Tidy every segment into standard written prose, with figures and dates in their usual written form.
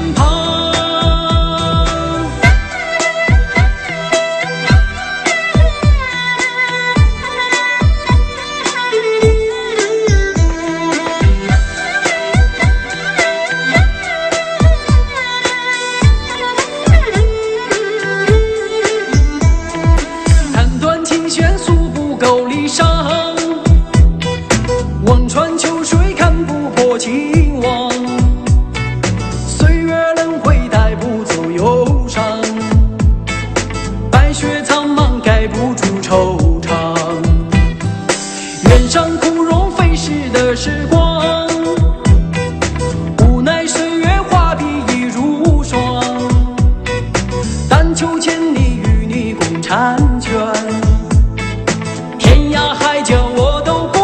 身旁。望穿秋水，看不破情网。岁月轮回，带不走忧伤。白雪苍茫，盖不住惆怅。原上枯荣飞逝的时光，无奈岁月画笔已如霜。但求千里与你共婵娟，天涯海角我都不。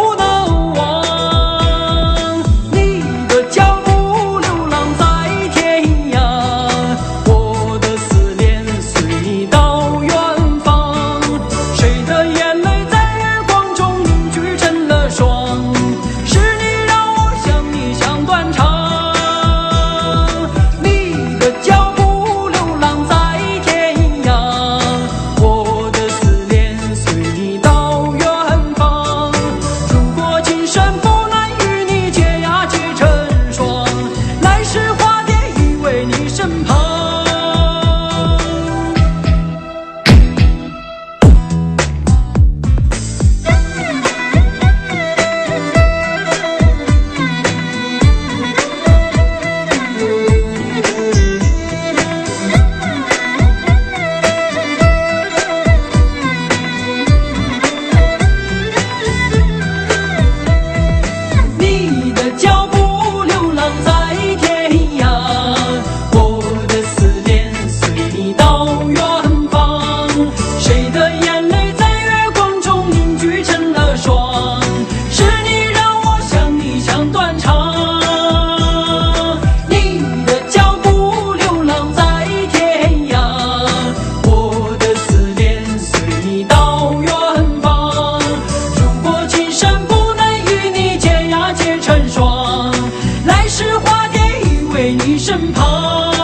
身旁，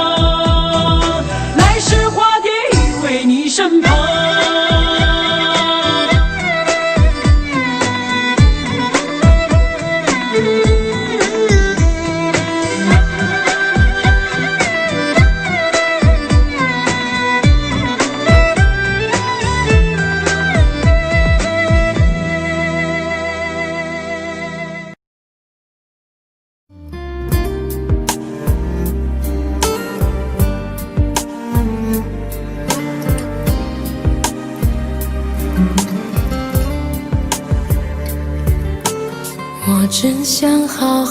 来时花蝶依偎你身旁。我真想好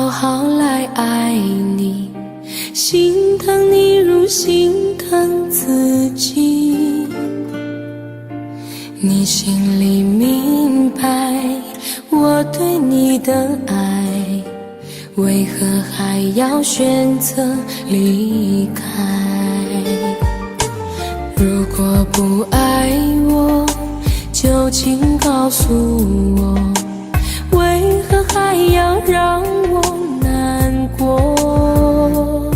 好来爱你，心疼你如心疼自己。你心里明白我对你的爱，为何还要选择离开？如果不爱我，就请告诉我，为何还要让我难过？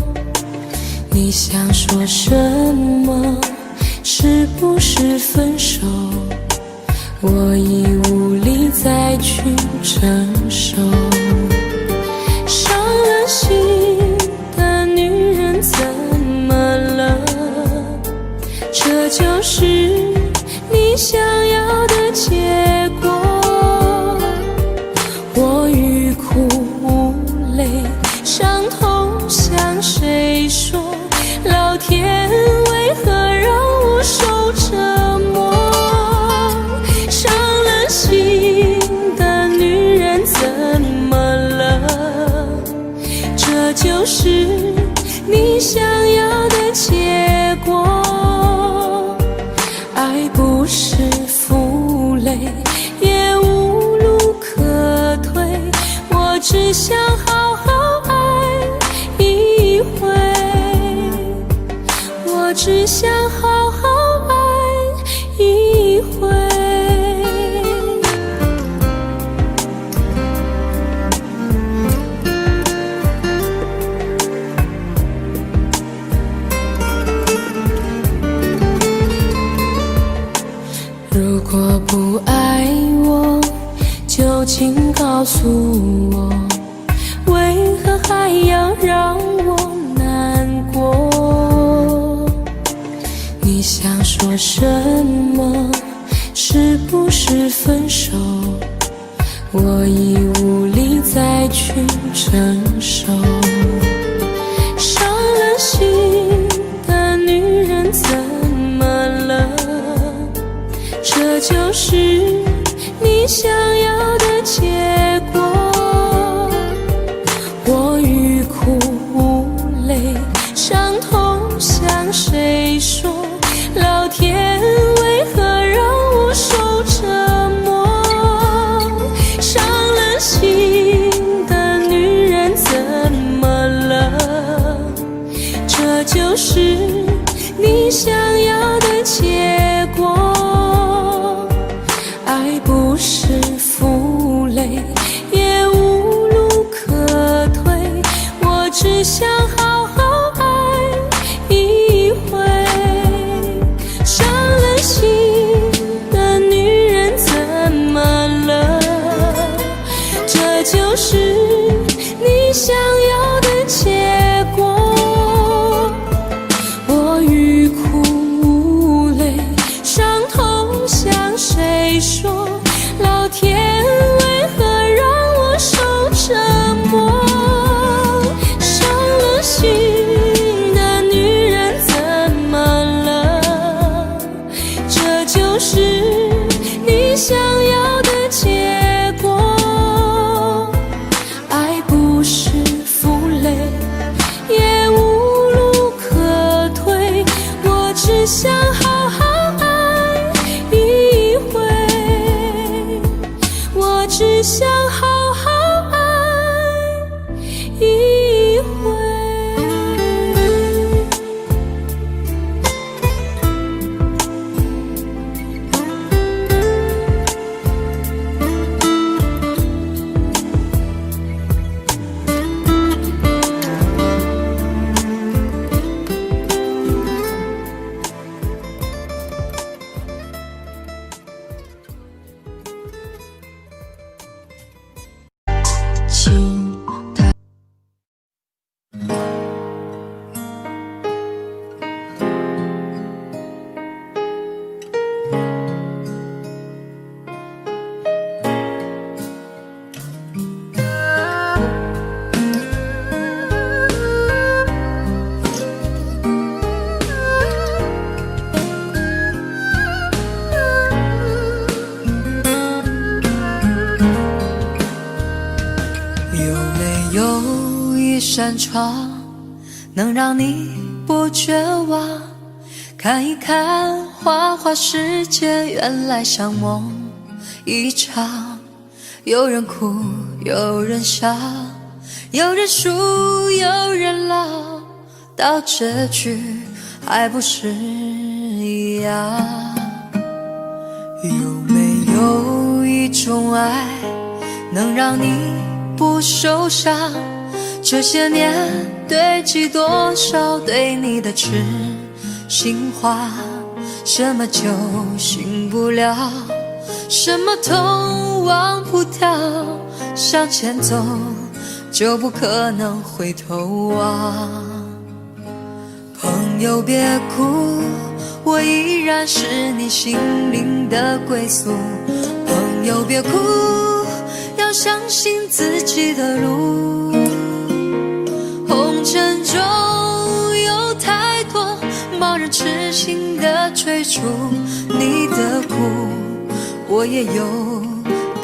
你想说什么？是不是分手？我已无力再去承受。伤了心的女人怎么了？这就是你想要的结果。我欲哭无泪，伤痛向谁说？老天为何让我受折磨？伤了心的女人怎么了？这就是你想要的结果。爱不是负累，也无路可退，我只想好好爱一回，我只想好好爱一回。说什么？是不是分手？我已无力再去承受。伤了心的女人怎么了？这就是你想要的结果。我欲哭无泪，伤痛向谁说？老天为何让我受折磨？伤了心的女人怎么了？这就是你想要的结果。爱不是负累，也无路可退，我只想好好爱一回。伤了心的女人怎么了？这就是你想要的结果。我欲哭无泪，伤痛向谁说？老天为何让我受折磨？伤了心的女人怎么了？这就是你想要的结果。爱不是负累，也无路可退，我只想好好爱一回，我只想好好爱一回。请他有没有一扇窗，能让你不绝望？看一看花花世界，原来像梦一场。有人哭，有人笑，有人输，有人老，到结局还不是一样？有没有一种爱，能让你不受伤？这些年堆积多少对你的痴心话？什么酒醒不了，什么痛忘不掉，向前走就不可能回头望。朋友别哭，我依然是你心灵的归宿。朋友别哭，要相信自己的路。红尘中有太多贸然痴心的追逐，你的苦我也有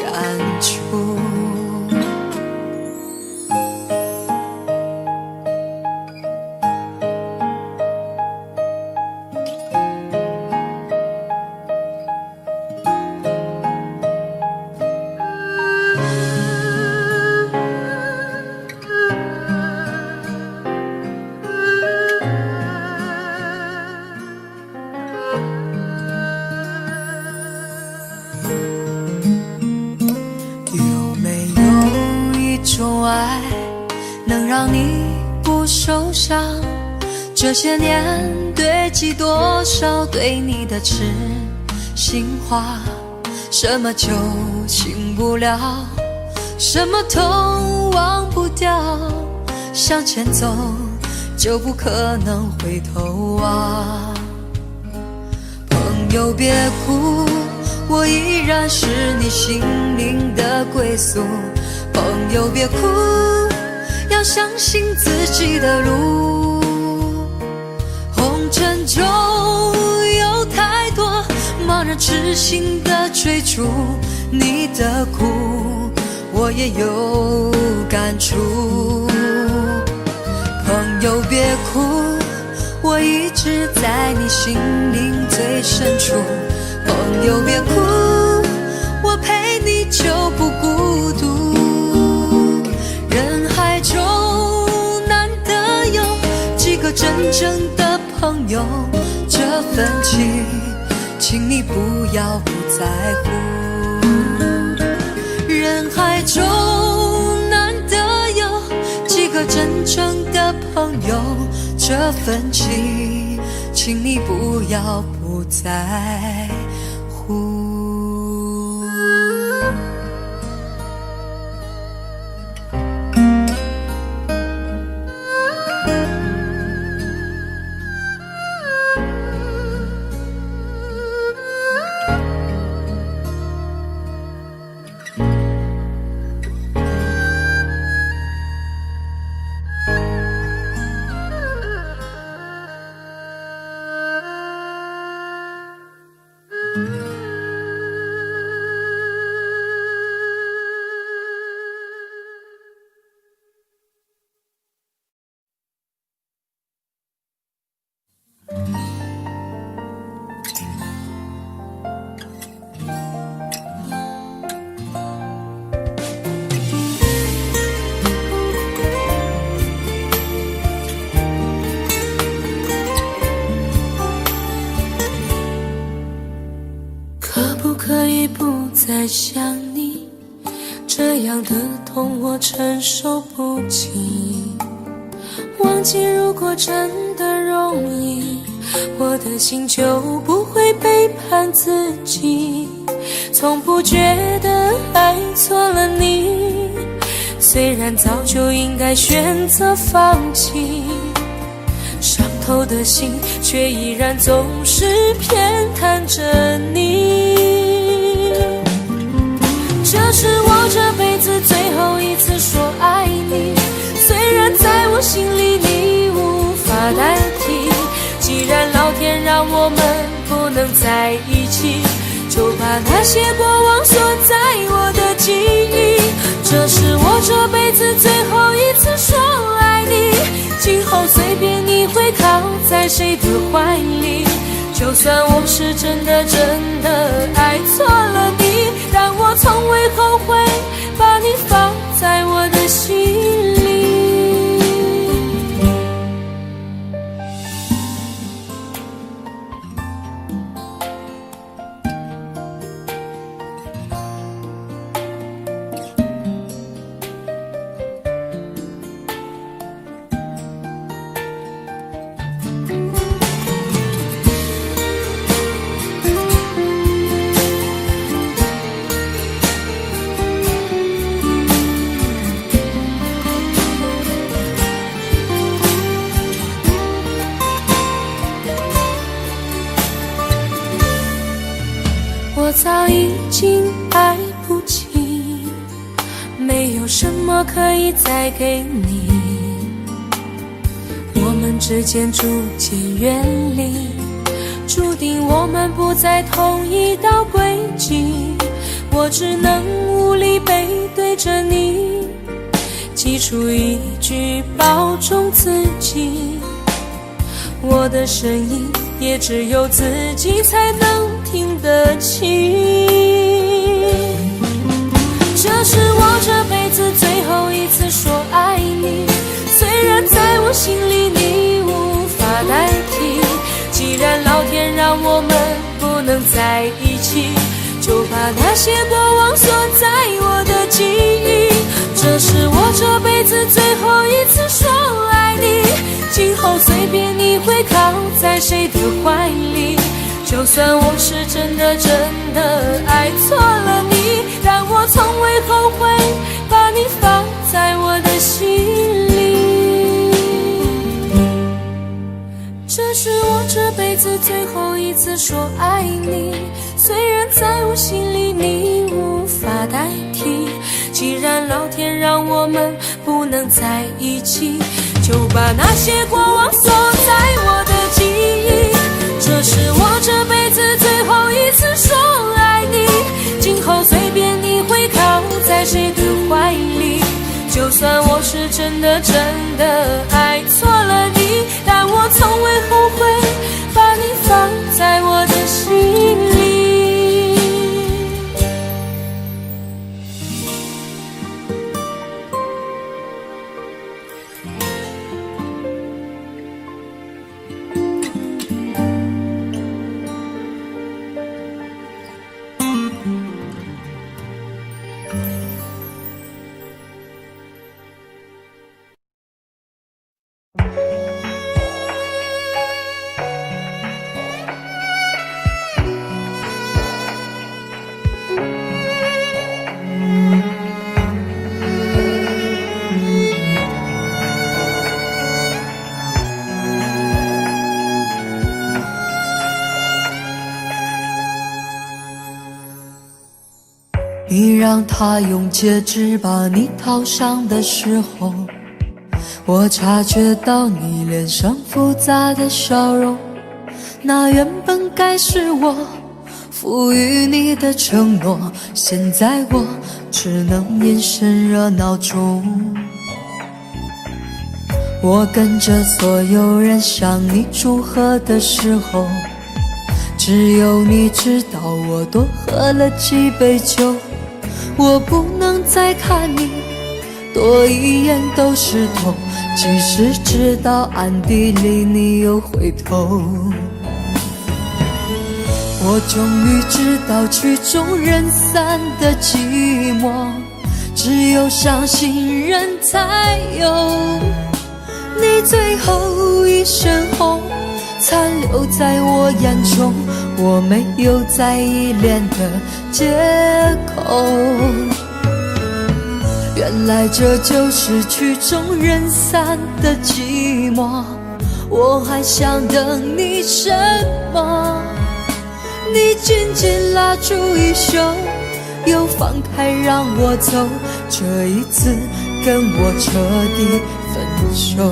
感触。爱能让你不受伤，这些年堆积多少对你的痴心话？什么酒醒不了，什么痛忘不掉，向前走就不可能回头望。友别哭，我依然是你心灵的归宿。朋友别哭，要相信自己的路。红尘中有太多茫然痴心的追逐，你的苦我也有感触。朋友别哭，我一直在你心灵最深处。朋友别哭，我陪你就不孤独。人海中难得有几个真正的朋友，这份情请你不要不在乎。人海中难得有几个真正的朋友，这份情请你不要不在乎。可以不再想你，这样的痛我承受不起。忘记如果真的容易，我的心就不会背叛自己。从不觉得爱错了你，虽然早就应该选择放弃，伤透的心却依然总是偏袒着你。这是我这辈子最后一次说爱你，虽然在我心里你无法代替。既然老天让我们不能在一起，就把那些过往锁在我的记忆。这是我这辈子最后一次说爱你，今后随便你会靠在谁的怀里。就算我是真的爱错了你，但我从未后悔把你放在我的心里。我早已经爱不起，没有什么可以再给你。我们之间逐渐远离，注定我们不在同一道轨迹。我只能无力背对着你，挤出一句保重自己。我的声音也只有自己才能听得清。这是我这辈子最后一次说爱你，虽然在我心里你无法代替。既然老天让我们不能在一起，就把那些过往锁在我的记忆。这是我这辈子最后一次说爱你，今后随便你会靠在谁的怀里。就算我是真的爱错了你，但我从未后悔把你放在我的心里。这是我这辈子最后一次说爱你，虽然在我心里你无法代替。既然老天让我们不能在一起，就把那些过往锁在我的记忆。这是我这辈子最后一次说爱你，今后随便你会靠在谁的怀里。就算我是真的爱错了你，但我从未后悔把你放在我的心里。你让他用戒指把你套上的时候，我察觉到你脸上复杂的笑容，那原本该是我赋予你的承诺，现在我只能眼神热闹中。我跟着所有人向你祝贺的时候，只有你知道我多喝了几杯酒。我不能再看你多一眼都是痛，即使知道暗地里你又回头。我终于知道曲终人散的寂寞，只有伤心人才有。你最后一身红残留在我眼中，我没有再依恋的借口。原来这就是曲终人散的寂寞，我还想等你什么？你紧紧拉住衣袖，又放开让我走，这一次跟我彻底分手。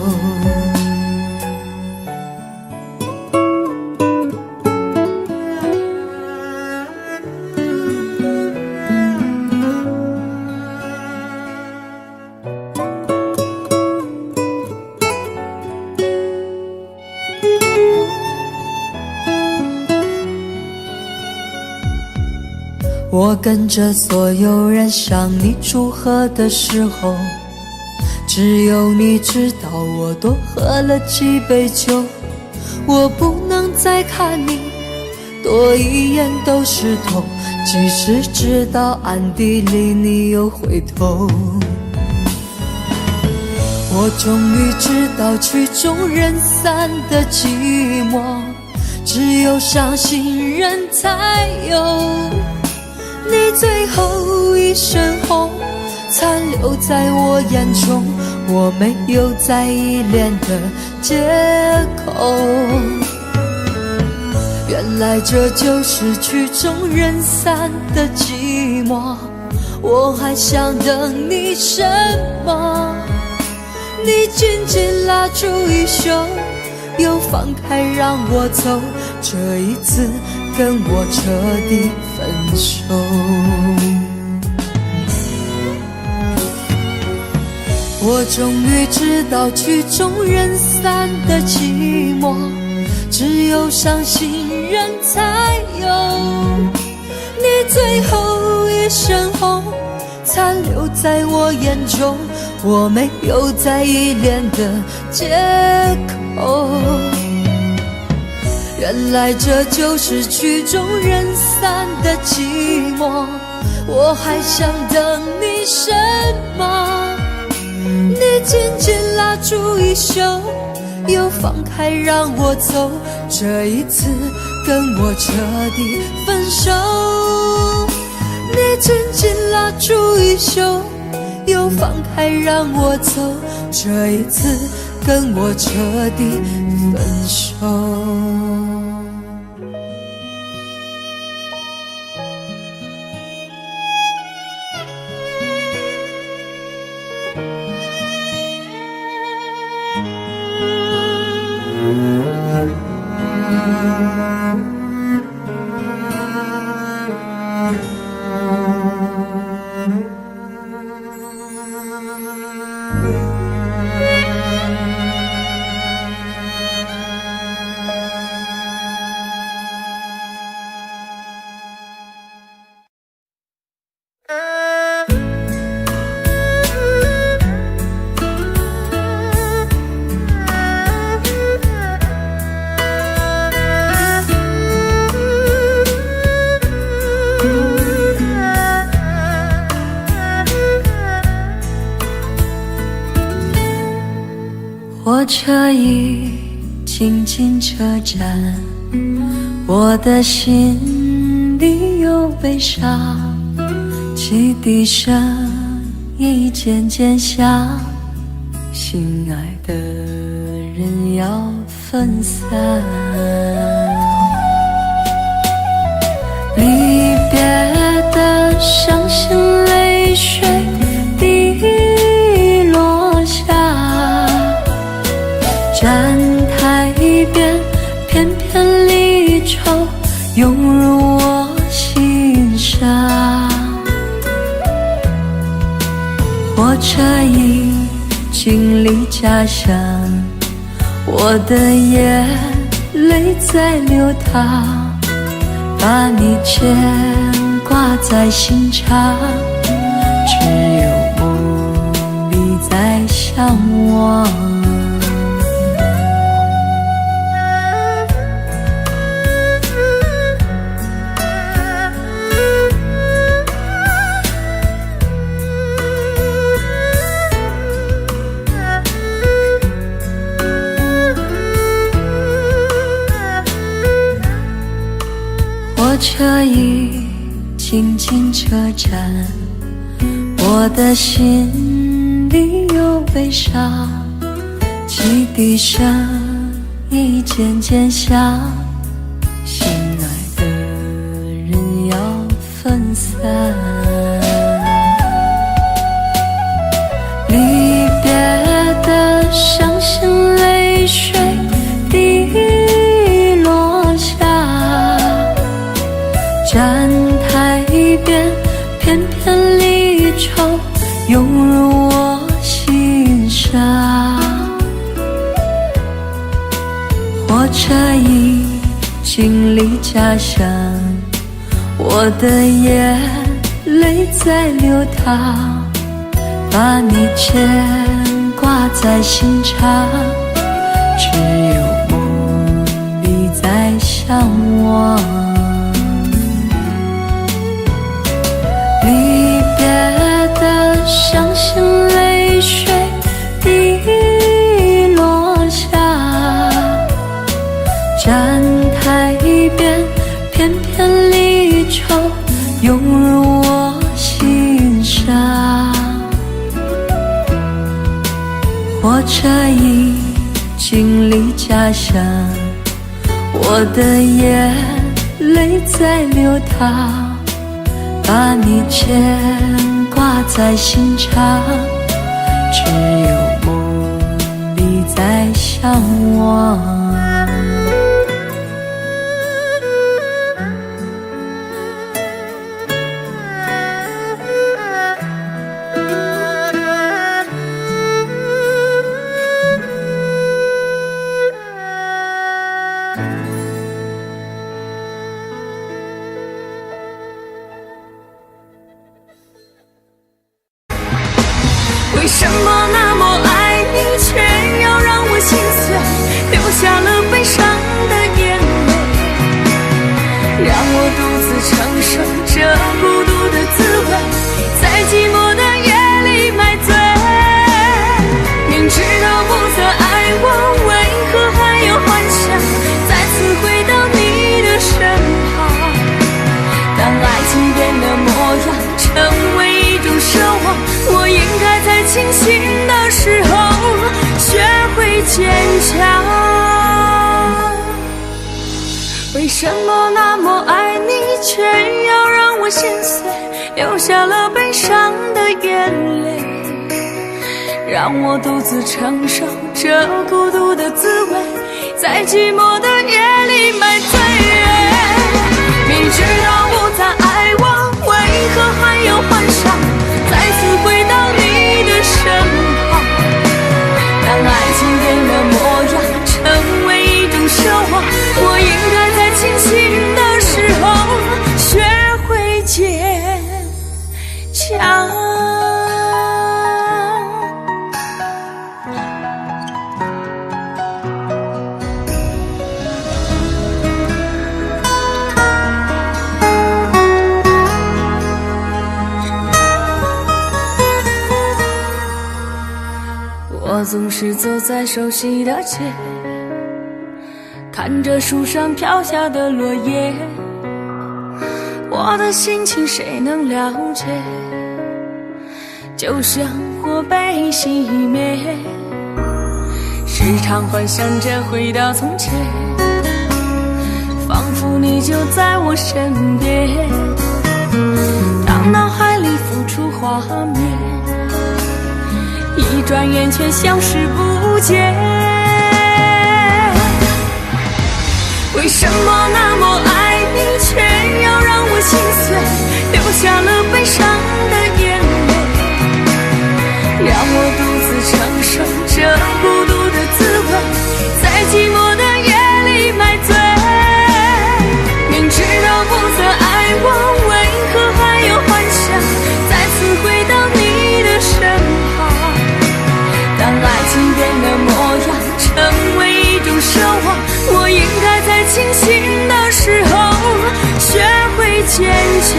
我跟着所有人向你祝贺的时候，只有你知道我多喝了几杯酒。我不能再看你多一眼都是痛，即使知道暗地里你又回头。我终于知道曲终人散的寂寞，只有伤心人才有。你最后一身红残留在我眼中，我没有再依恋的借口。原来这就是曲终人散的寂寞，我还想等你什么？你紧紧拉住衣袖，又放开让我走，这一次跟我彻底分手。我终于知道曲终人散的寂寞，只有伤心人才有。你最后一身红残留在我眼中，我没有再依恋的借口。原来这就是曲终人散的寂寞，我还想等你什么？你紧紧拉住衣袖，又放开让我走，这一次跟我彻底分手。你紧紧拉住衣袖，又放开让我走，这一次跟我彻底分手。火车已经进车站，我的心里有悲伤，汽笛声已渐渐响，心爱的人要分散。离别的伤心泪水滴落下，站台边片片离愁涌入我心上。火车已经离家乡，我的眼泪在流淌，把你牵挂在心上，只有梦里在向往。火车已经进车站，我的心里有悲伤，汽笛声已渐渐响，心爱的人要分散。离别的伤心泪水滴落下，站台边片片离愁涌入我心上。火车已经离家乡，我的眼泪在流淌，把你牵挂在心上，只有梦里在向往。离别的伤心泪水滴落下，站台边片片离愁涌入我心上。火车已经离家乡，我的眼泪在流淌，把你牵挂在心上，只有梦里在向往。为什么那么爱你，却要让我心碎，留下下了悲伤的眼泪，让我独自承受这孤独的滋味，在寂寞的夜里买醉。明知道不再爱我，为何还要幻想再次回到你的身旁？当爱情变了模样，成为一种奢望，我应该在清醒的时候学会坚强。我总是走在熟悉的街，看着树上飘下的落叶，我的心情谁能了解？就像火被熄灭，时常幻想着回到从前，仿佛你就在我身边，当脑海里浮出画面，一转眼却消失不见。为什么那么爱你，却要让我心碎，流下了悲伤的眼泪，让我独自承受这孤独的滋味，在寂寞的夜里买醉。明知道不再爱我，为何还要幻想再次回到你的身旁？当爱情变了模样，成为一种奢望，我应该在清醒的时候学会坚强。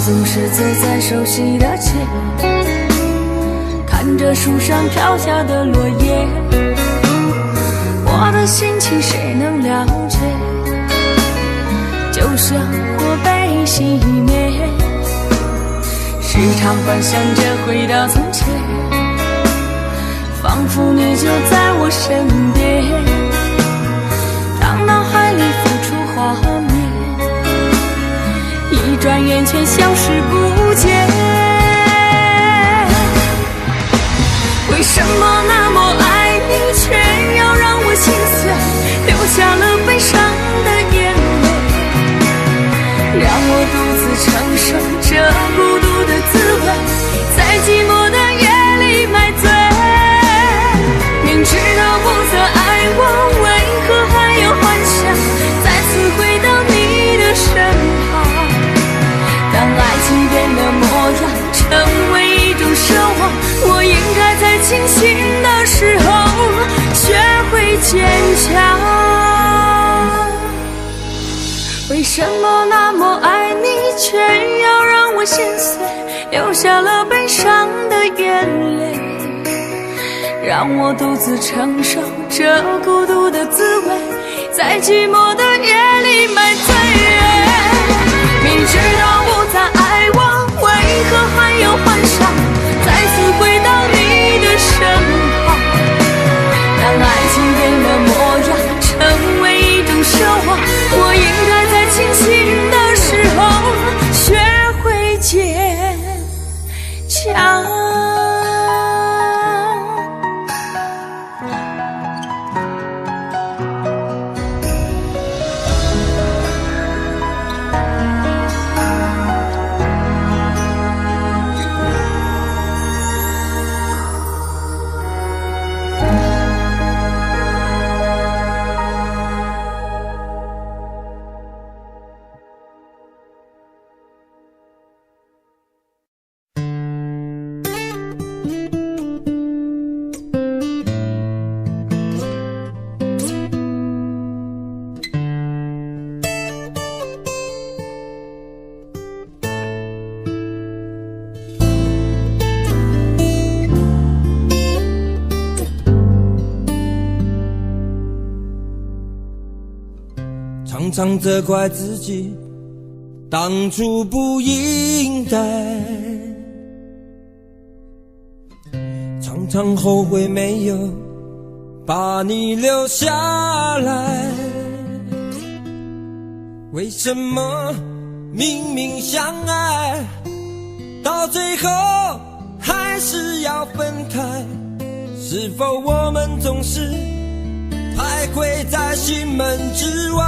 总是走在熟悉的街，看着树上飘下的落叶，我的心情谁能了解？就像火被熄灭，时常幻想着回到从前，仿佛你就在我身边，当脑海里浮出画面，一转眼却消失不见。为什么那么爱你，却要让我心碎，流下了悲伤的眼泪，让我独自承受这孤独的滋味，在寂寞的夜里买醉。明知道不再爱我，为何还要幻想再次回到你的身旁？当爱情变了模样，成为一种奢望，我应该在清醒的时候学会坚强。为什么那么爱你，却要让我心碎，流下了悲伤的眼泪，让我独自承受这孤独的滋味，在寂寞的夜里买醉。明知道不再爱我，为何还要幻想再次回到你的身旁？当爱情变了模样，成为一种奢望，我应该在清醒的时候学会坚强。常责怪自己当初不应该，常常后悔没有把你留下来。为什么明明相爱，到最后还是要分开？是否我们总是徘徊在心门之外？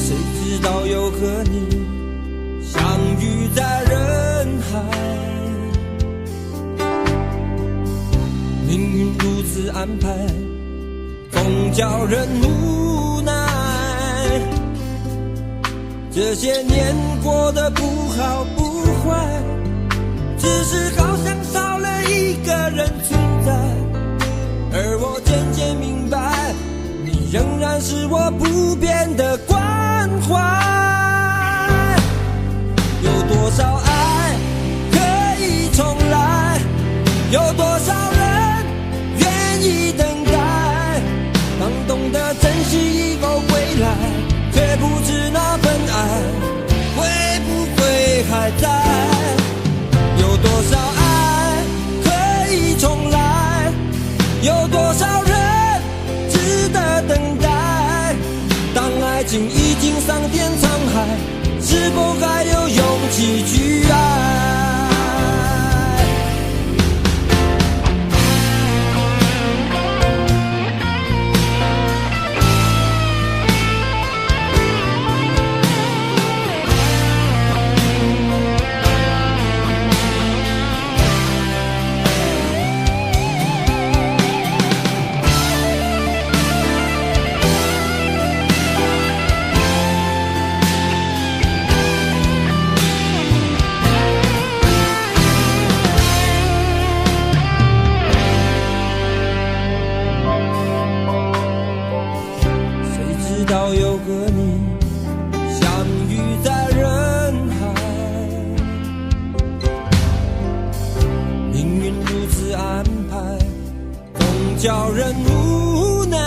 谁知道又和你相遇在人海，命运如此安排，总叫人无奈。这些年过得不好不坏，只是好像少了一个人存在。而我渐渐明白，你仍然是我不变的关怀。有多少爱可以重来，有多少人愿意等待。当懂得珍惜以后归来，却不知那份爱会不会还在。有多少爱可以重来，有多少人值得等待。当爱情已经桑田沧海，是否还有勇气去爱？叫人无奈，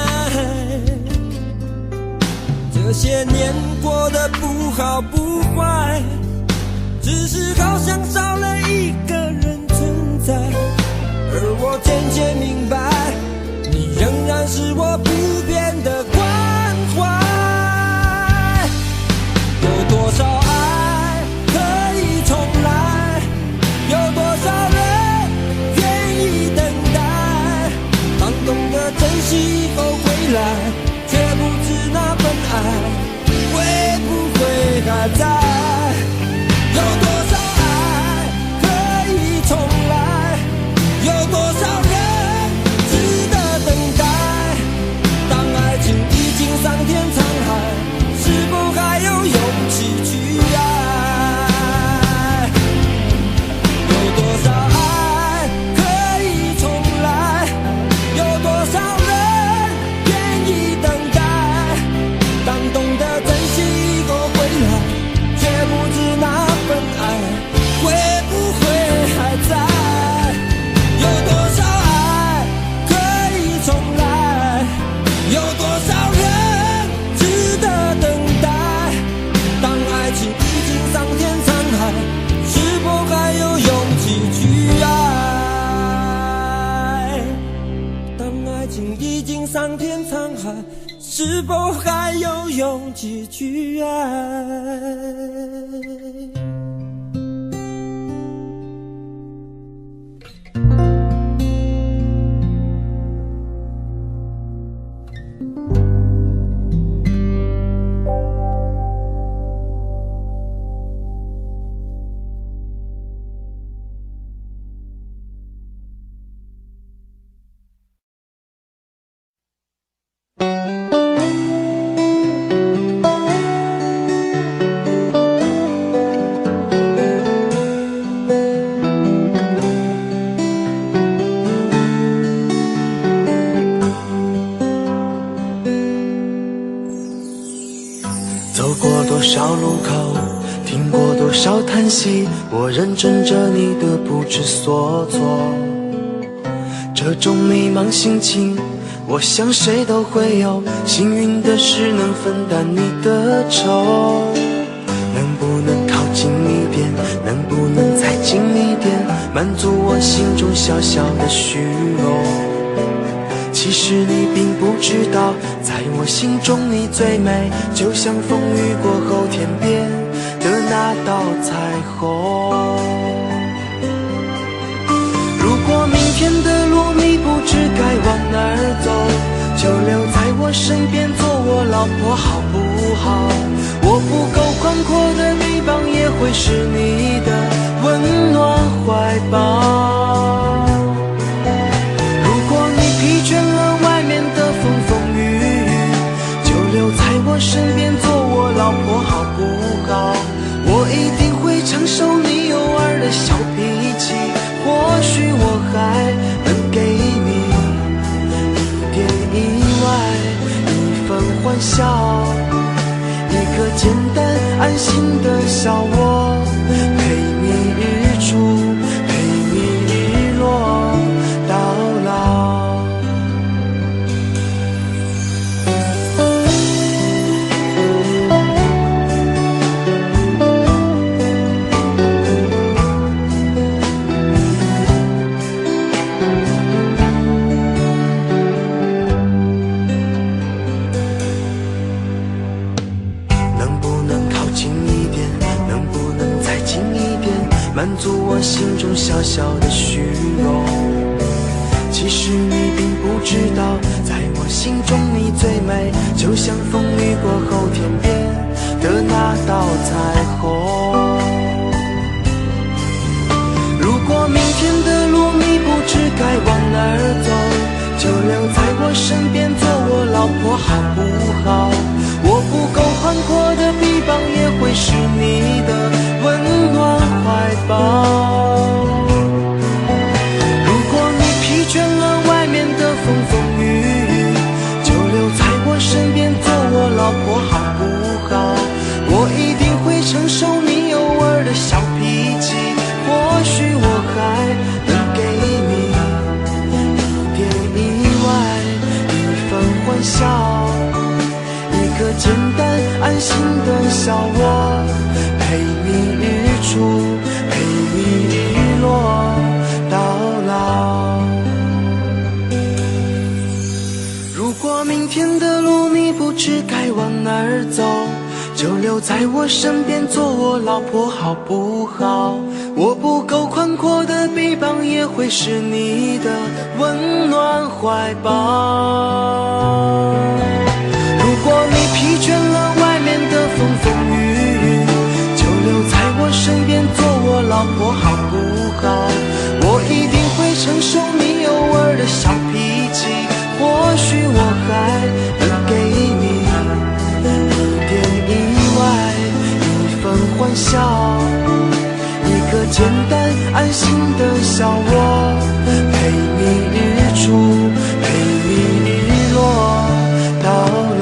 这些年过得不好不坏，只是好像少了一个人存在。而我渐渐明白，你仍然是我不变的关怀。有多少爱可以重来，有多少人愿意等待。当懂得珍惜以后回来，却不知那份爱会不会还在。有多少爱可以重来，有多少人值得等待。当爱情已经桑田沧海，是否还有勇气去爱？有多少爱可以重来，有多少人愿意等待。当懂得珍惜以后回来，却不知那份爱会不会还在。有多少爱可以重来，有多少人值得等待。当爱情已经桑田沧海，是否还有勇气去爱？当爱情已经桑田沧海，是否还有勇气去爱？走过多少路口，听过多少叹息，我认真着你的不知所措。这种迷茫心情，我想谁都会有，幸运的是能分担你的愁。能不能靠近一点，能不能再近一点，满足我心中小小的虚荣。其实你并不知道，在我心中你最美，就像风雨过后天边的那道彩虹。如果明天的路你不知该往哪儿走，就留在我身边做我老婆好不好？我不够宽阔的臂膀也会是你的温暖怀抱。如果你疲倦了外面的风风雨雨，就留在我身边做我老婆好不好？我一定会承受你偶尔的小脾气，或许我还能给你一点意外，一份欢笑，一颗简单安心的小窝，陪你日出，陪你日落到老。满足我心中小小的虚荣。其实你并不知道，在我心中你最美，就像风雨过后天边的那道彩虹。如果明天的路你不知该往哪儿走，就留在我身边做我老婆好不好？我不够宽阔的臂膀也会是你的温暖怀抱。如果你疲倦了外面的风风雨雨，就留在我身边做我老婆好不好？我一定会承受你偶尔的小脾气，或许我还能给你一点意外，一份欢笑，一颗简单安心的小窝，陪你日出，陪你日落到老。如果明天的路你不知该往哪儿走，就留在我身边做我老婆好不好？我不够宽阔的臂膀也会是你的温暖怀抱。如果你疲倦了外面的风风雨雨，就留在我身边做我老婆好不好？我一定会承受你偶尔的小脾气，或许我还能给你一点意外，一份欢笑，一颗简单安心的小窝，陪你日出，陪你日落到老。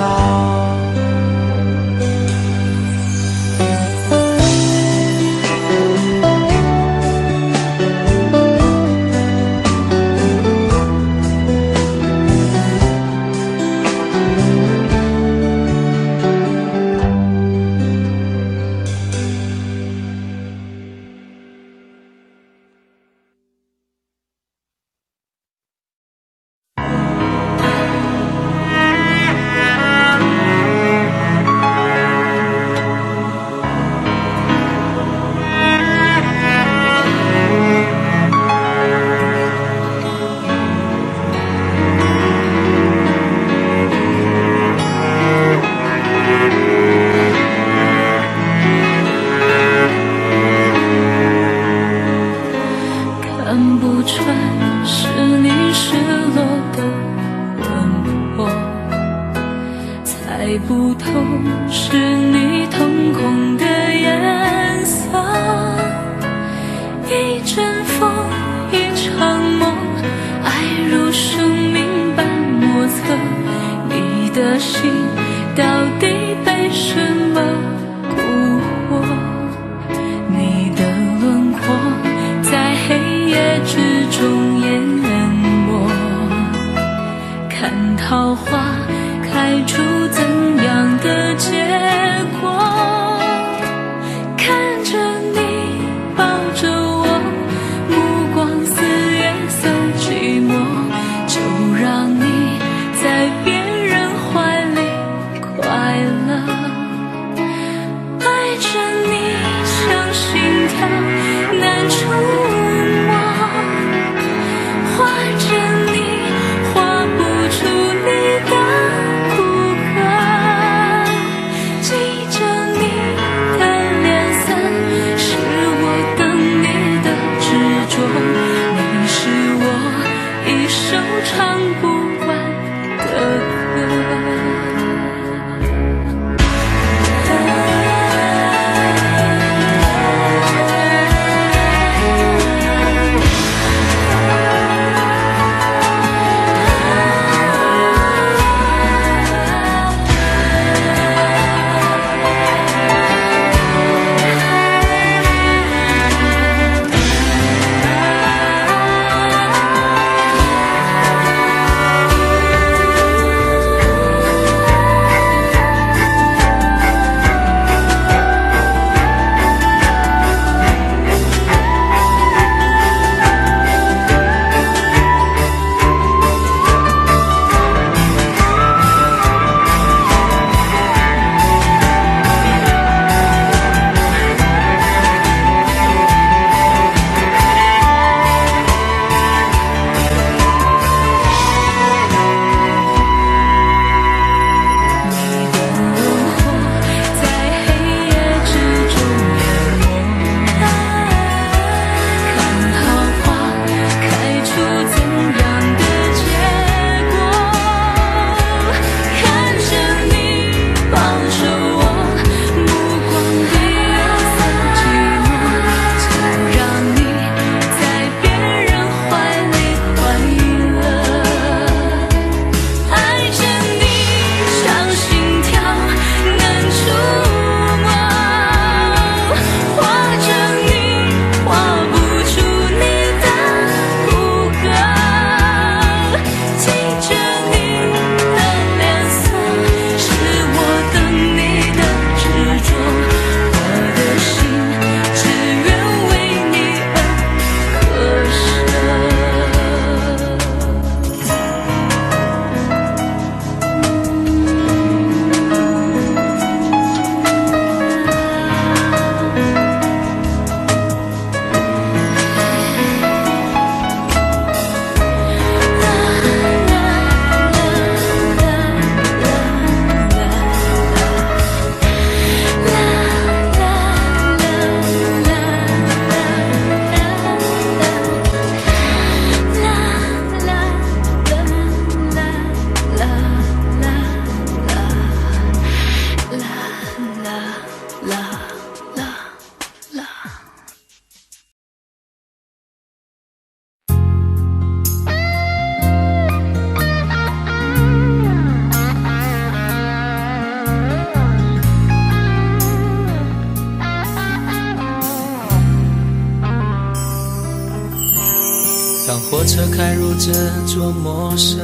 车开入这座陌生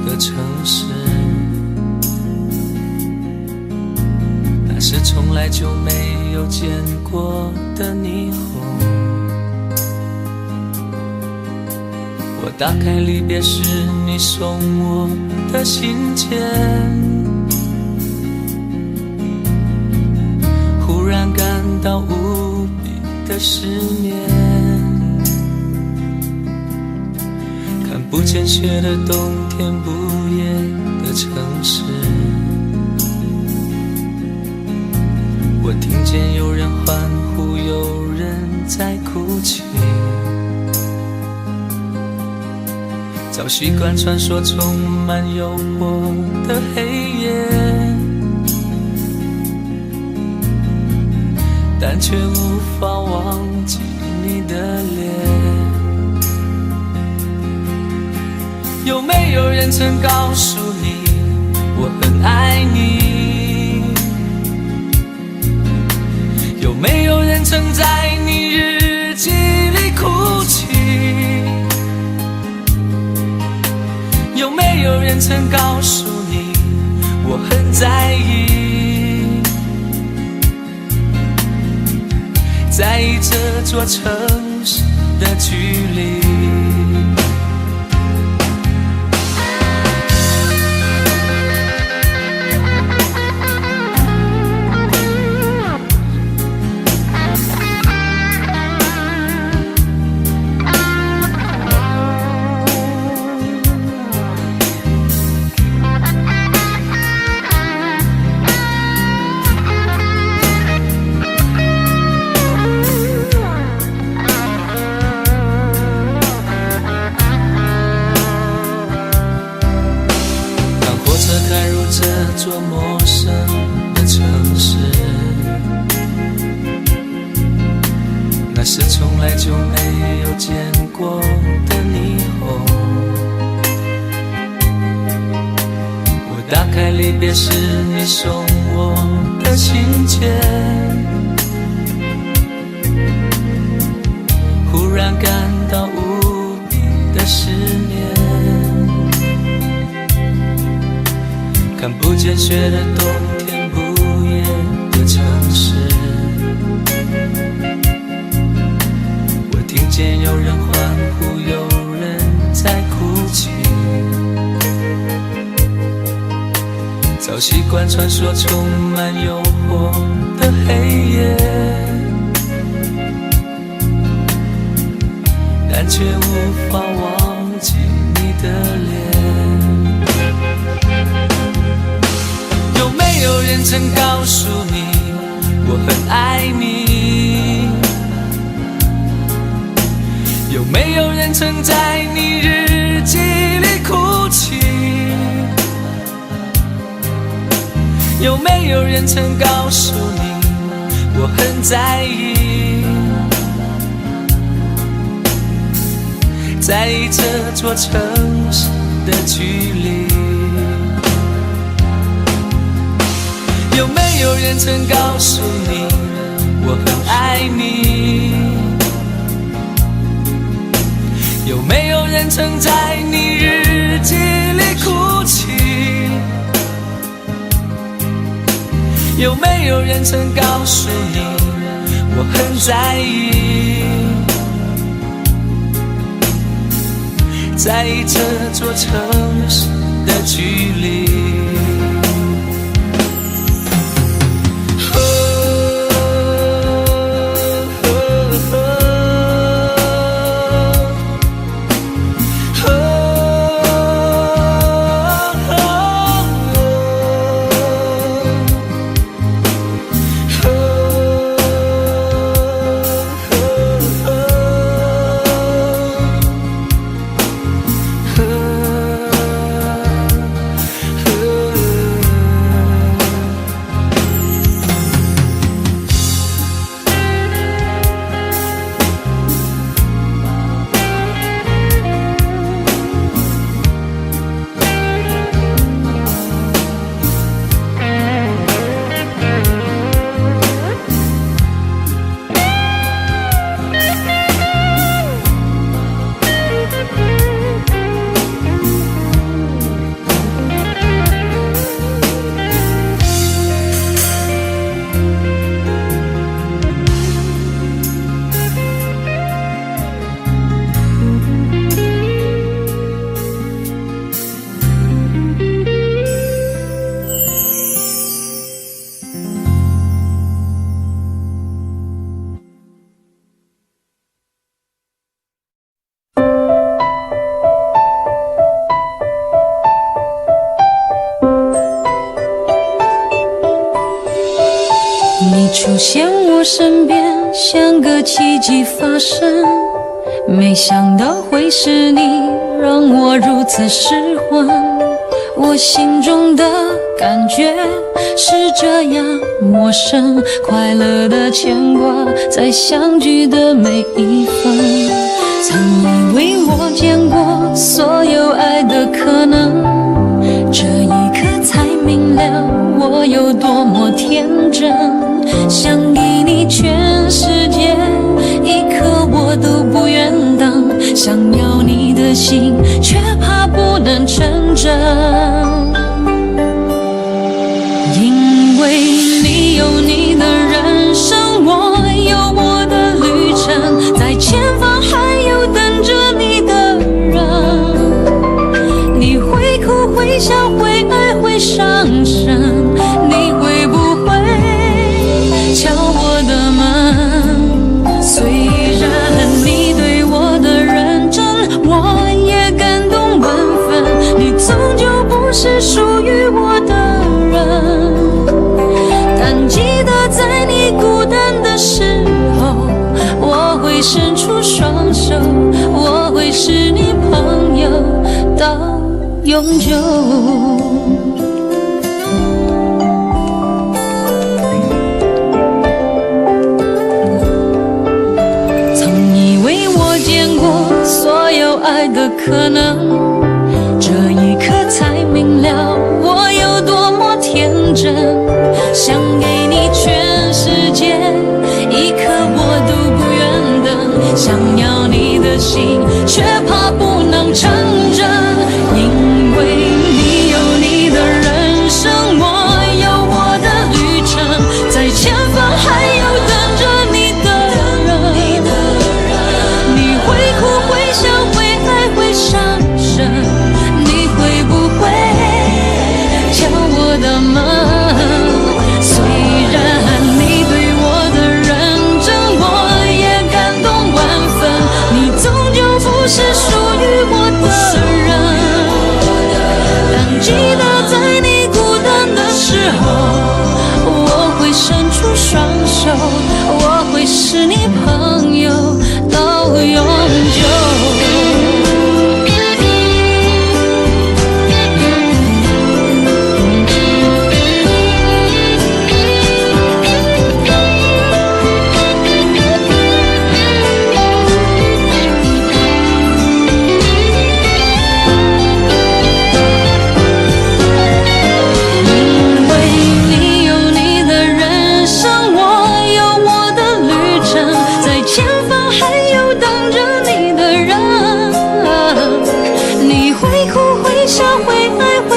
的城市，那是从来就没有见过的霓虹。我打开离别时你送我的信件，忽然感到无比的失眠。看不见雪的冬天，不夜的城市，我听见有人欢呼，有人在哭泣。早习惯穿梭充满诱惑的黑夜，但却无法忘记你的脸。有没有人曾告诉你我很爱你？有没有人曾在你日记里哭泣？有没有人曾告诉你我很在意？在意这座城市的距离。这座陌生的城市，那是从来就没有见过的霓虹。我打开离别时你送我的信件，忽然感到无比的失眠。看不见雪的冬天，不夜的城市，我听见有人欢呼，有人在哭泣。早习惯穿梭充满诱惑的黑夜，但却无法忘记你的脸。有没有人曾告诉你我很爱你？有没有人曾在你日记里哭泣？有没有人曾告诉你我很在意？在意这座城市的距离。有没有人曾告诉你我很爱你？有没有人曾在你日记里哭泣？有没有人曾告诉你我很在意？在意这座城市的距离。你出现我身边，像个奇迹发生。没想到会是你，让我如此失魂。我心中的感觉是这样陌生，快乐的牵挂在相聚的每一分。曾以为我见过所有爱的可能，这一刻才明了我有多么天真。想给你全世界，一刻我都不愿等。想要你的心，却怕不能成真。因为你有你的人生，我有我的旅程，在前方还有等着你的人。你会哭会笑会爱会伤神，你会不会敲我的门？虽然你对我的认真，我也感动万分。你终究不是属于我的人，但记得在你孤单的时候，我会伸出双手，我会是你朋友到永久。所有爱的可能，这一刻才明了我有多么天真。想给你全世界，一刻我都不愿等。想要你的心，却怕不能成真。因为你有你的人生，我有我的旅程，在前方还有等着你的人。你会哭会笑会爱会伤神，你会不会敲我的门？虽然你对我的认真，我也感动万分。你终究不是属于我的人，但记得在你孤单的时候，我会伸出双手，我会是你朋友到永久。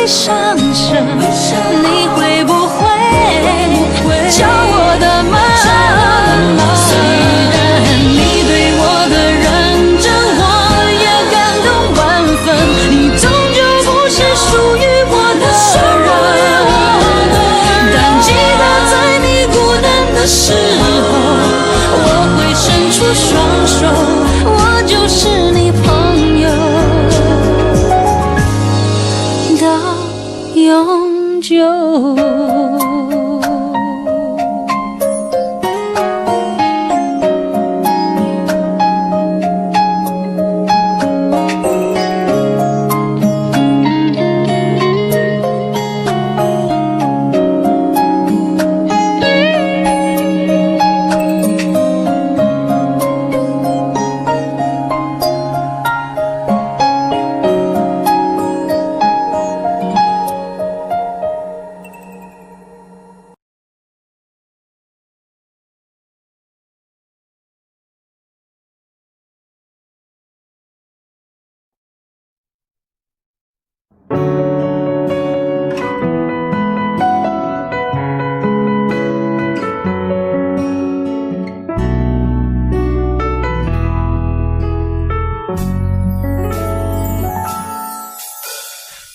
伤神，你会不会敲我的门？虽然你对我的认真，我也感动万分。你终究不是属于我的人，但记得在你孤单的时候，我会伸出双手，我就是你朋友到永久。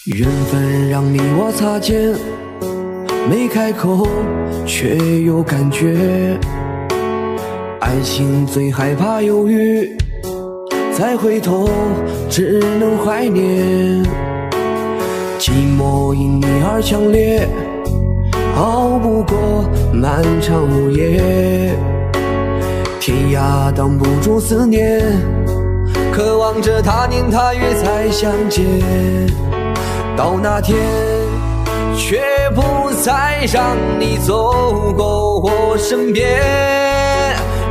缘分让你我擦肩，没开口却有感觉。爱情最害怕犹豫，再回头只能怀念。寂寞因你而强烈，熬不过漫长午夜，天涯挡不住思念，渴望着他年他月再相见。到那天，却不再让你走过我身边，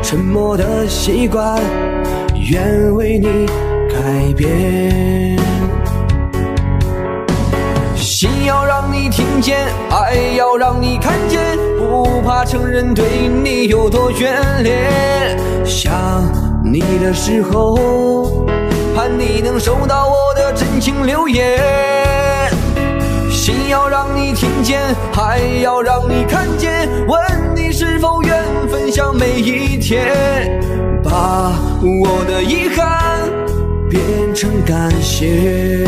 沉默的习惯愿为你改变。心要让你听见，爱要让你看见，不怕承认对你有多眷恋。想你的时候，盼你能收到我的真情留言。心要让你听见，爱要让你看见，问你是否愿分享每一天，把我的遗憾变成感谢。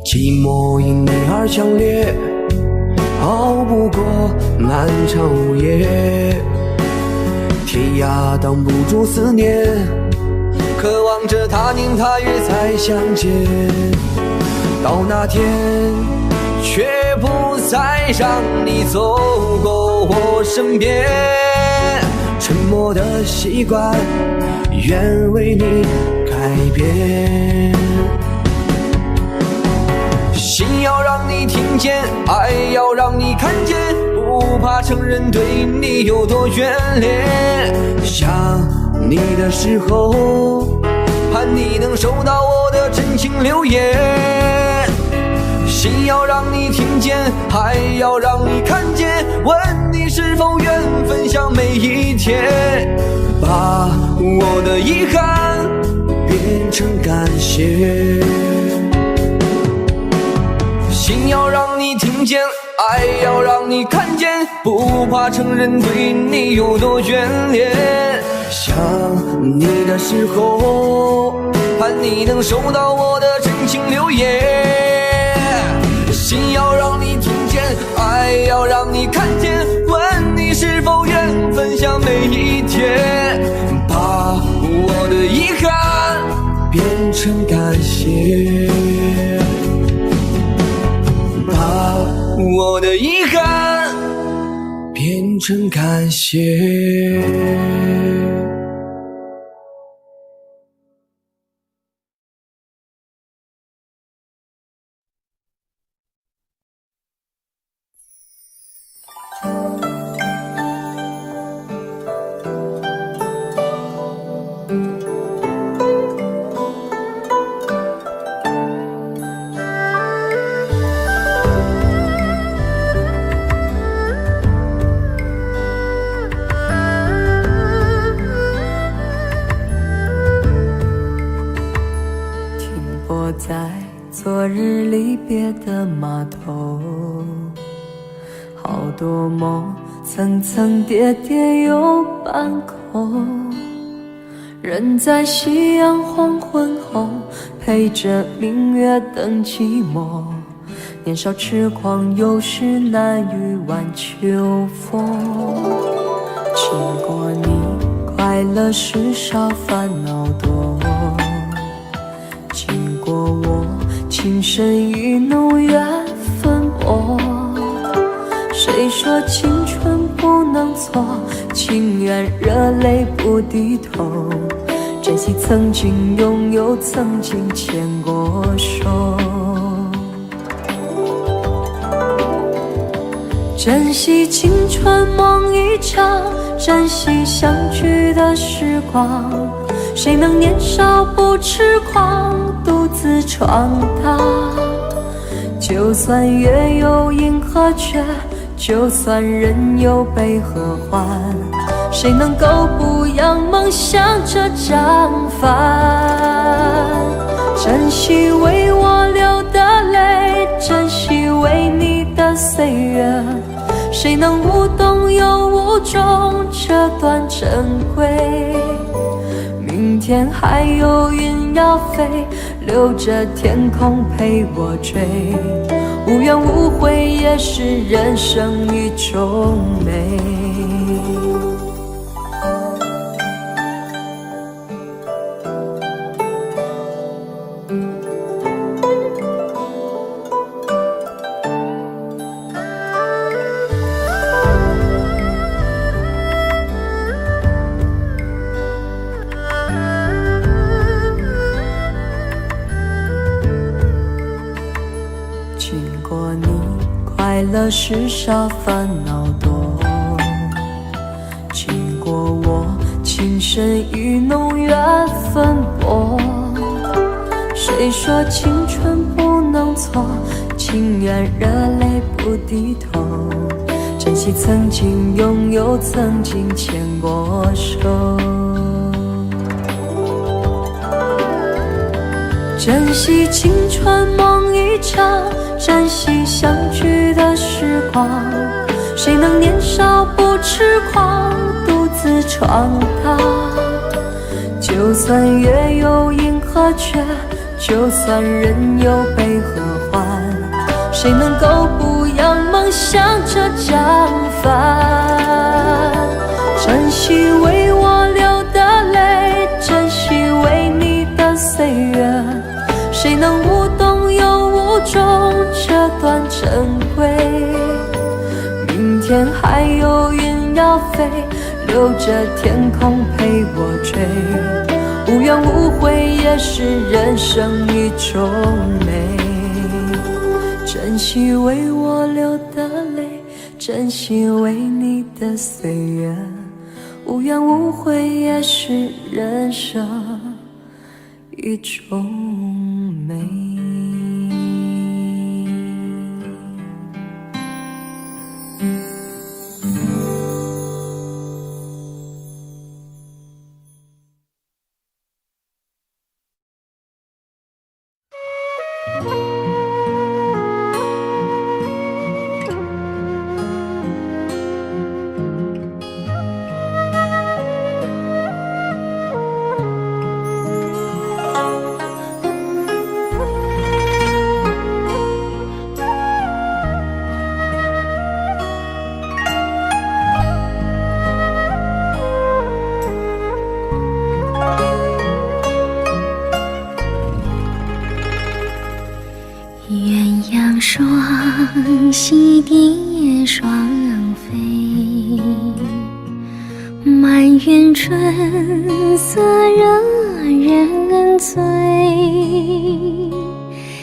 寂寞因你而强烈，熬不过漫长午夜，天涯挡不住思念，渴望着他年他月再相见。到那天，却不再让你走过我身边，沉默的习惯愿为你改变。心要让你听见，爱要让你看见，不怕承认对你有多眷恋。想你的时候，盼你能收到我的真情留言。心要让你听见，爱要让你看见，问你是否愿分享每一天，把我的遗憾变成感谢。心要让你听见，爱要让你看见，不怕承认对你有多眷恋。想你的时候，盼你能收到我的真情留言。心要让你听见，爱要让你看见，问你是否愿分享每一天，把我的遗憾变成感谢。把我的遗憾变成感谢。在昨日离别的码头，好多梦层层叠叠又半空，人在夕阳黄昏后，陪着明月等寂寞。年少痴狂，有时难御晚秋风。经过你，快乐时少，烦恼多。经过我，情深意浓，缘分薄。谁说青春不能错？情愿热泪不低头。珍惜曾经拥有，曾经牵过手。珍惜青春梦一场，珍惜相聚的时光。谁能年少不痴狂，独自闯荡？就算月有阴和缺，就算人有悲和欢，谁能够不扬梦想这张帆？珍惜为我流的泪，珍惜为你的岁月，谁能无动又无衷这段珍贵？明天还有云要飞，留着天空陪我追。无无怨无悔也是人生一种美。经过你，快乐时少，烦恼多。经过我，情深意浓，缘分薄。谁说青春不能错？情愿热泪不低头。珍惜曾经拥有，曾经牵过手。珍惜青春梦一场，珍惜相聚的时光。谁能年少不痴狂，独自闯荡？就算月有阴和缺，就算人有悲和欢，谁能够不扬梦想着绽放？珍惜为我流的泪，珍惜为你的岁月。谁能无动又无衷这段珍贵？明天还有云要飞，留着天空陪我追。无怨无悔也是人生一种美。珍惜为我流的泪，珍惜为你的岁月。无怨无悔也是人生一种美。双栖蝶双飞，满园春色惹人醉。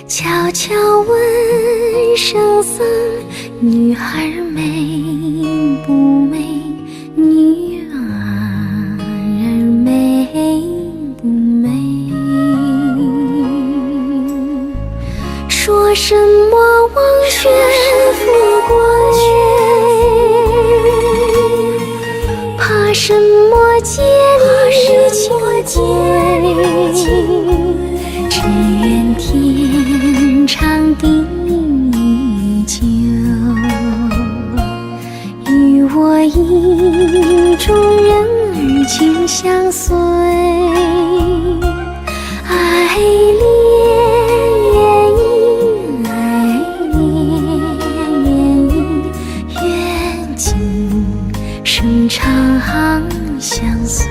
悄悄问圣僧，女孩美不美？女儿美不美？说什么忘却富贵，怕什么见你情归？只愿天长地久，与我意中人儿情相随。爱恋长相随。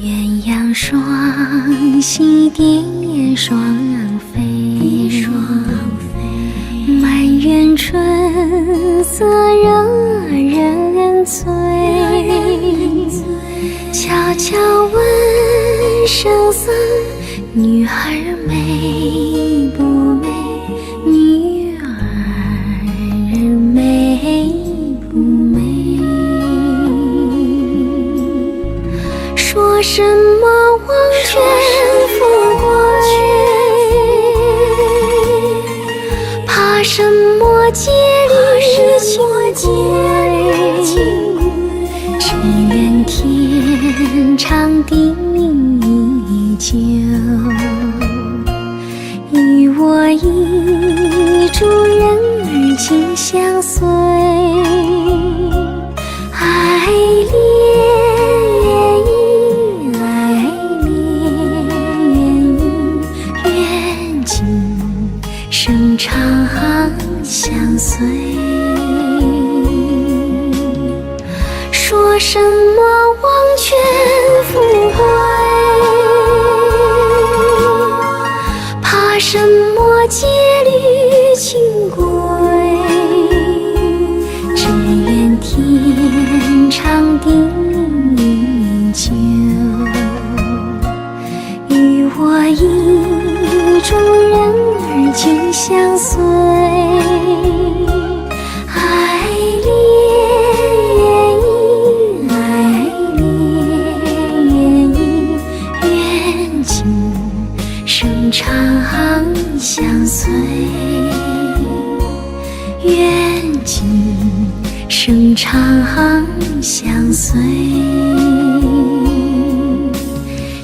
鸳鸯双栖蝶双飞，满园春色惹人醉。悄悄问圣僧，女孩美么结里情归，只愿天长地久，与我意中人儿紧相随，爱恋愿今生长相随。说什么忘却富贵，怕什么结里情归，只愿天长地久，与我意中人儿紧相随，爱恋愿今生长相随，愿今生长相随，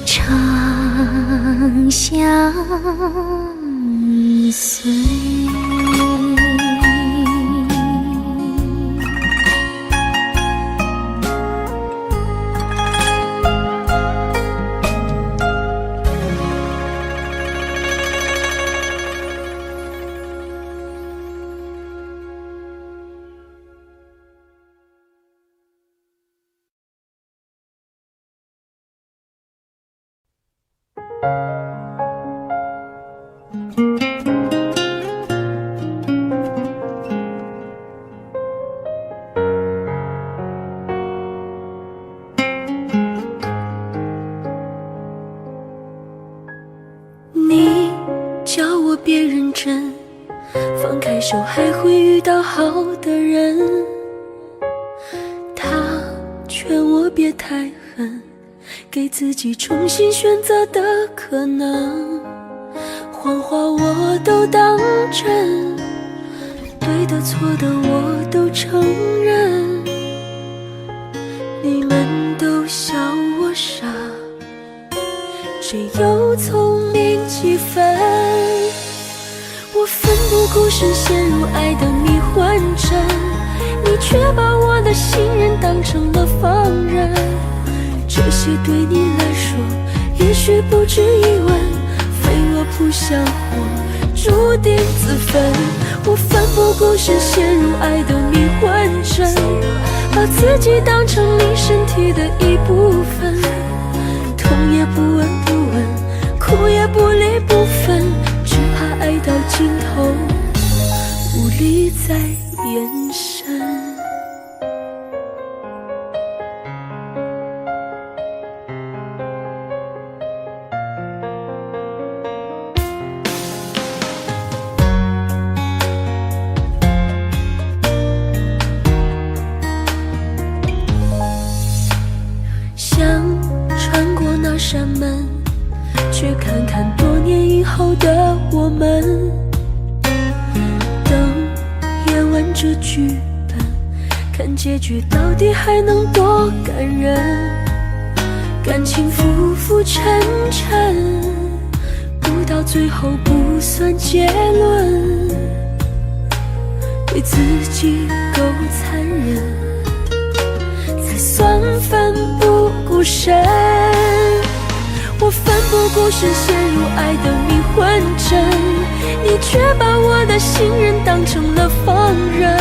长相随。你叫我别认真，放开手还会遇到好的人。他劝我别太狠，给自己重新选择的可能。谎话我都当真，对的错的我都承认。你们都笑我傻，谁又聪明几分？我奋不顾身陷入爱的迷幻阵，你却把我的信任当成了放任。这些对你来说也许不值一问，飞蛾扑向火，注定自焚。我奋不顾身陷入爱的迷幻阵，把自己当成你身体的一部分，痛也不闻不问，哭也不离不分，只怕爱到尽头无力再延伸。想穿过那扇门，去看看多年以后的我们。等演完这剧本，看结局到底还能多感人。感情浮浮沉沉，不到最后不算结论，对自己够残忍，才算奋不顾身。我奋不顾身陷入爱的迷幻阵，你却把我的信任当成了放任。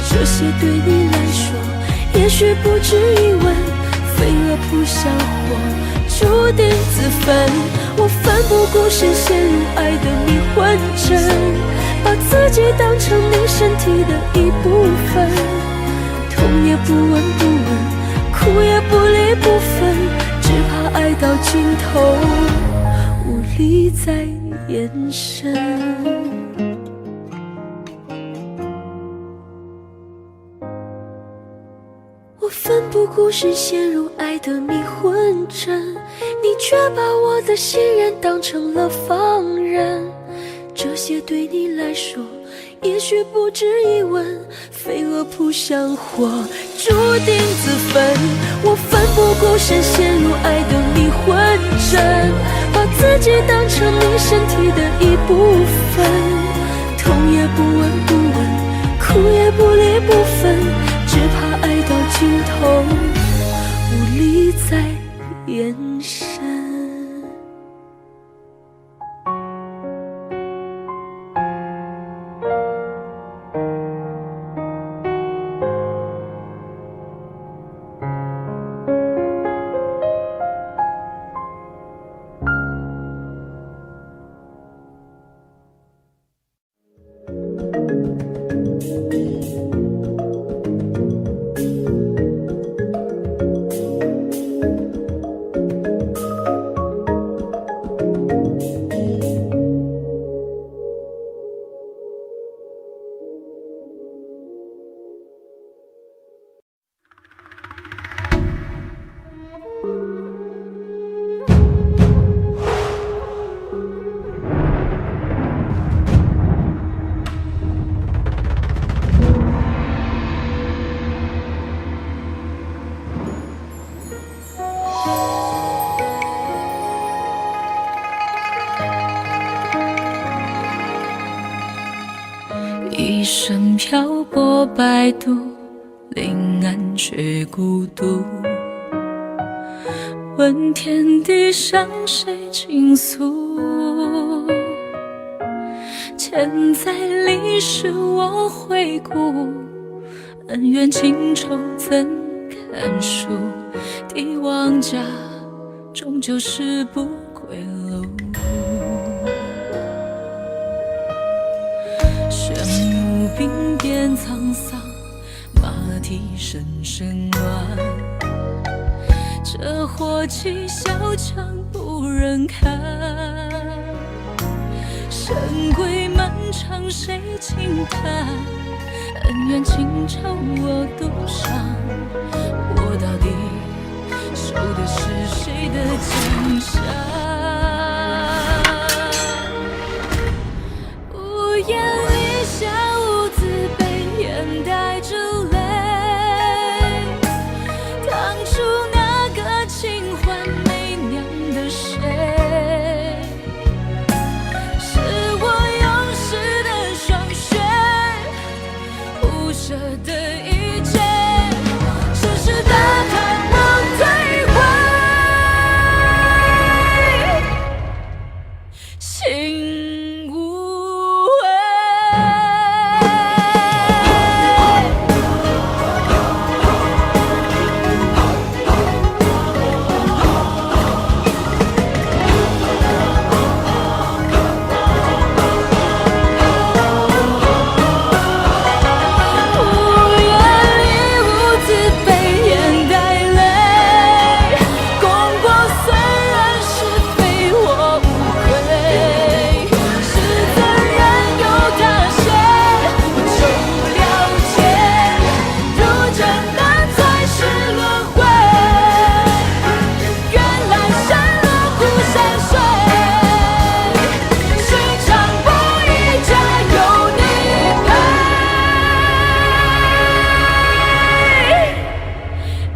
这些对你来说也许不值一问，飞蛾扑向火，注定自焚。我奋不顾身陷入爱的迷幻阵，把自己当成你身体的一部分，痛也不闻不问，哭也不离不分，只怕爱到尽头无力再延伸。我奋不顾身陷入爱的迷幻阵，你却把我的信任当成了放任。这些对你来说也许不止一吻，飞蛾扑向火，注定自焚。我奋不顾身陷入爱的迷魂阵，把自己当成你身体的一部分，痛也不闻不问，哭也不离不分，只怕爱到尽头无力再延伸。一生漂泊摆渡，临岸却孤独。问天地向谁倾诉？千载历史我回顾，恩怨情仇怎堪数？帝王家终究是不归路。玄武兵变沧桑，马蹄声声乱。这火气小强不忍看，神归漫长谁轻叹？恩怨情仇我独伤，我到底受的是谁的惊吓？屋檐底下兀自被掩带着泪，当初那个清欢媚娘的谁，是我用湿的双血不舍的一切，世世的看我摧毁，心无悔。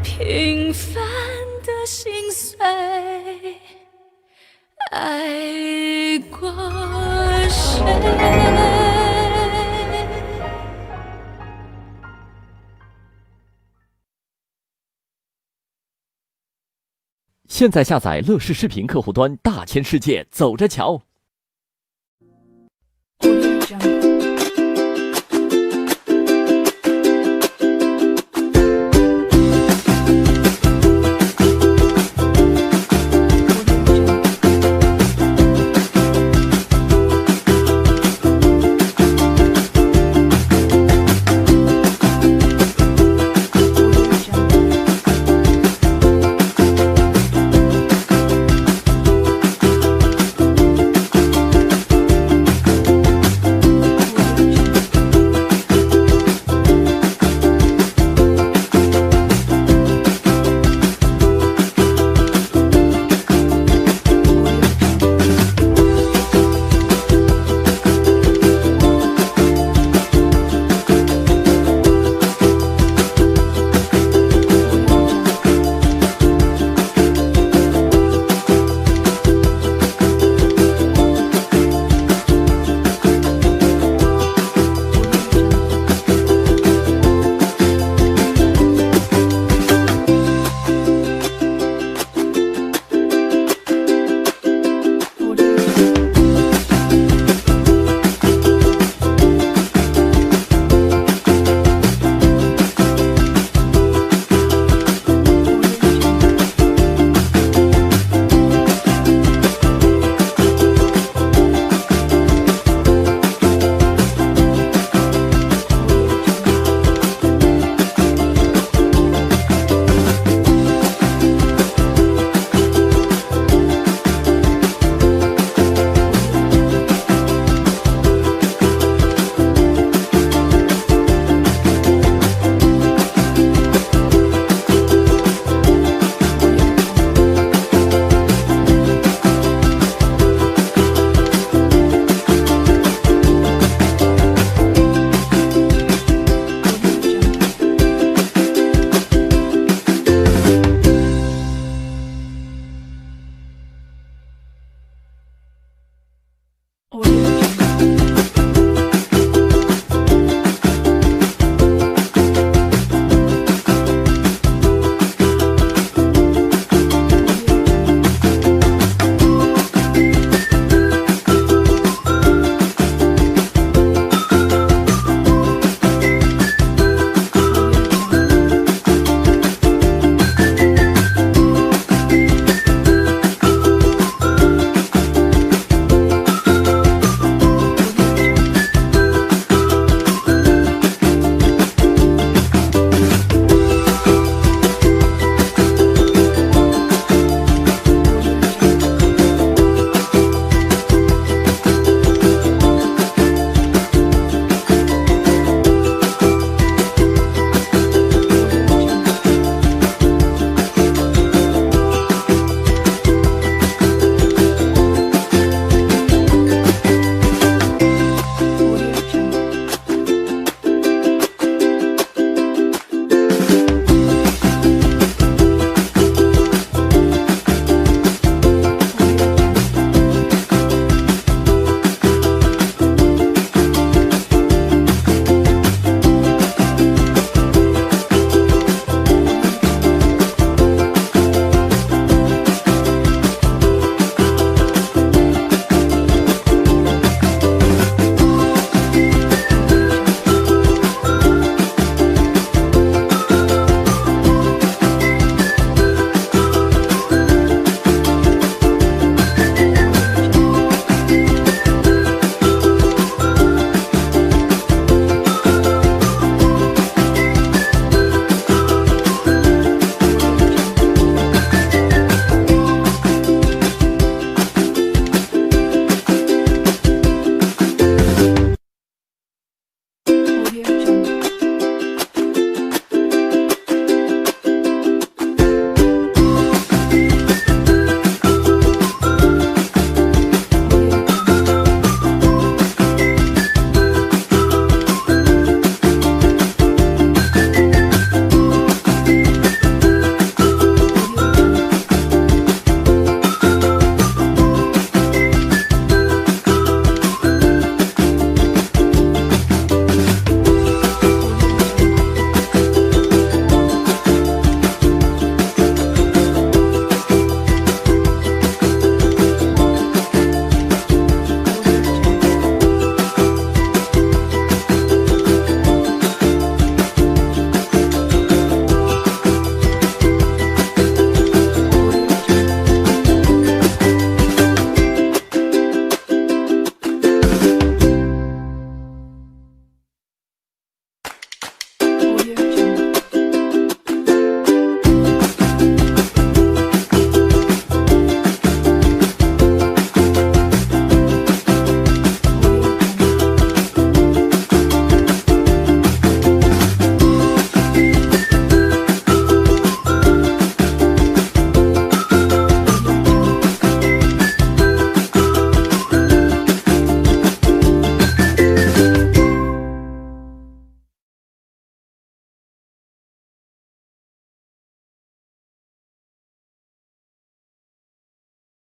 平凡的心碎，爱过谁？现在下载乐视视频客户端，大千世界走着瞧。